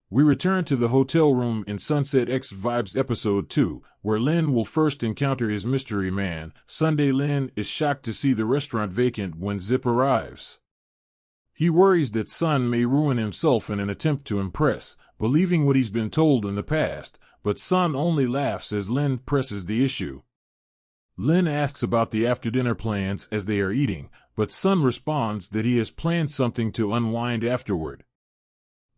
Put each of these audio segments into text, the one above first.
We return to the hotel room in Sunset X Vibes Episode 2, where Lin will first encounter his mystery man. Sunday, Lin is shocked to see the restaurant vacant when Zip arrives. He worries that Sun may ruin himself in an attempt to impress, believing what he's been told in the past, but Sun only laughs as Lin presses the issue. Lin asks about the after-dinner plans as they are eating, but Sun responds that he has planned something to unwind afterward.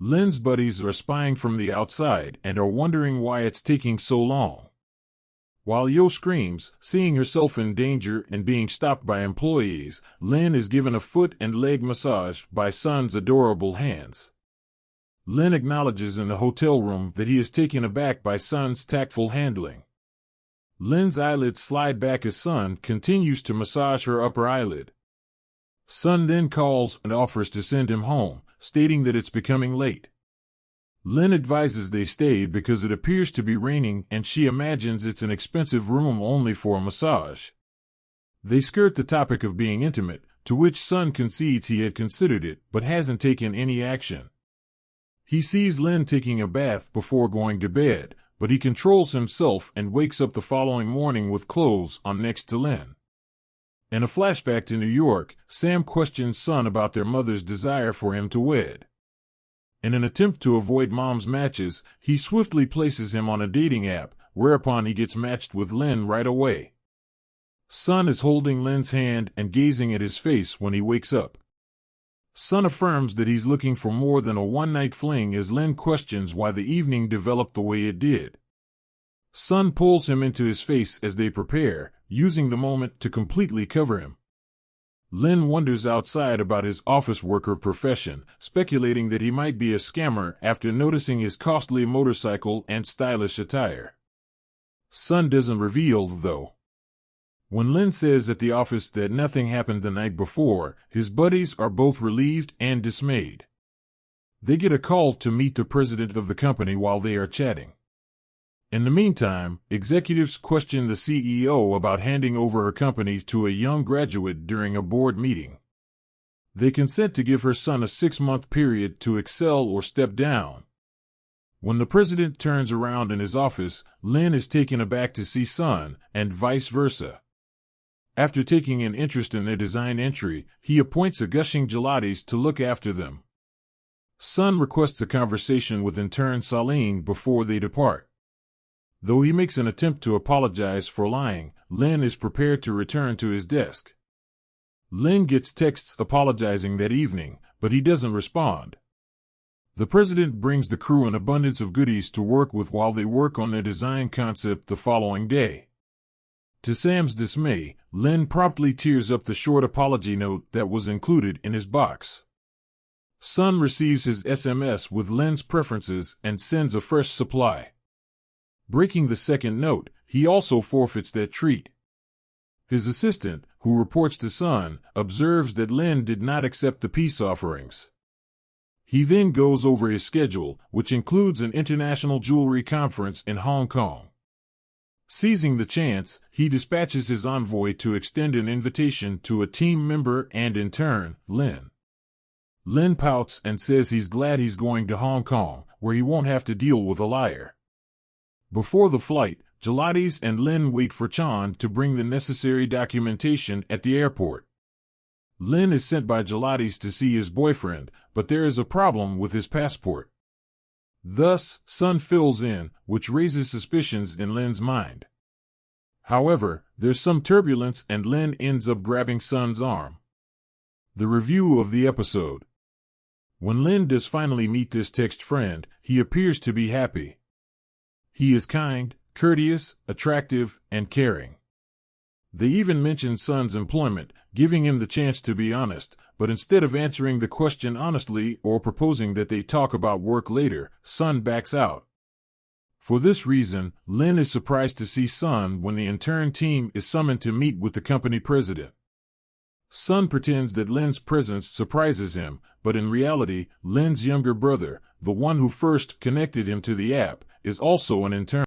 Lin's buddies are spying from the outside and are wondering why it's taking so long. While Yo screams, seeing herself in danger and being stopped by employees, Lin is given a foot and leg massage by Sun's adorable hands. Lin acknowledges in the hotel room that he is taken aback by Sun's tactful handling. Lin's eyelids slide back as Sun continues to massage her upper eyelid. Sun then calls and offers to send him home, stating that it's becoming late. Lin advises they stay because it appears to be raining and she imagines it's an expensive room only for a massage. They skirt the topic of being intimate, to which Sun concedes he had considered it but hasn't taken any action. He sees Lin taking a bath before going to bed, but he controls himself and wakes up the following morning with clothes on next to Lin. In a flashback to New York, Sam questions Sun about their mother's desire for him to wed. In an attempt to avoid Mom's matches, he swiftly places him on a dating app, whereupon he gets matched with Lin right away. Sun is holding Lin's hand and gazing at his face when he wakes up. Sun affirms that he's looking for more than a one-night fling as Lin questions why the evening developed the way it did. Sun pulls him into his face as they prepare, using the moment to completely cover him. Lin wonders outside about his office worker profession, speculating that he might be a scammer after noticing his costly motorcycle and stylish attire. Sun doesn't reveal, though. When Lin says at the office that nothing happened the night before, his buddies are both relieved and dismayed. They get a call to meet the president of the company while they are chatting. In the meantime, executives question the CEO about handing over her company to a young graduate during a board meeting. They consent to give her son a 6-month period to excel or step down. When the president turns around in his office, Lin is taken aback to see Sun, and vice versa. After taking an interest in their design entry, he appoints a gushing gelatis to look after them. Sun requests a conversation with intern Saline before they depart. Though he makes an attempt to apologize for lying, Lin is prepared to return to his desk. Lin gets texts apologizing that evening, but he doesn't respond. The president brings the crew an abundance of goodies to work with while they work on their design concept the following day. To Sam's dismay, Lin promptly tears up the short apology note that was included in his box. Sun receives his SMS with Lin's preferences and sends a fresh supply. Breaking the second note, he also forfeits that treat. His assistant, who reports to Sun, observes that Lin did not accept the peace offerings. He then goes over his schedule, which includes an international jewelry conference in Hong Kong. Seizing the chance, he dispatches his envoy to extend an invitation to a team member and, in turn, Lin. Lin pouts and says he's glad he's going to Hong Kong, where he won't have to deal with a liar. Before the flight, Gelatis and Lin wait for Chan to bring the necessary documentation at the airport. Lin is sent by Gelatis to see his boyfriend, but there is a problem with his passport. Thus, Sun fills in, which raises suspicions in Lin's mind. However, there's some turbulence and Lin ends up grabbing Sun's arm. The review of the episode. When Lin does finally meet this text friend, he appears to be happy. He is kind, courteous, attractive, and caring. They even mention Sun's employment, giving him the chance to be honest, but instead of answering the question honestly or proposing that they talk about work later, Sun backs out. For this reason, Lin is surprised to see Sun when the intern team is summoned to meet with the company president. Sun pretends that Lin's presence surprises him, but in reality, Lin's younger brother, the one who first connected him to the app, is also an intern.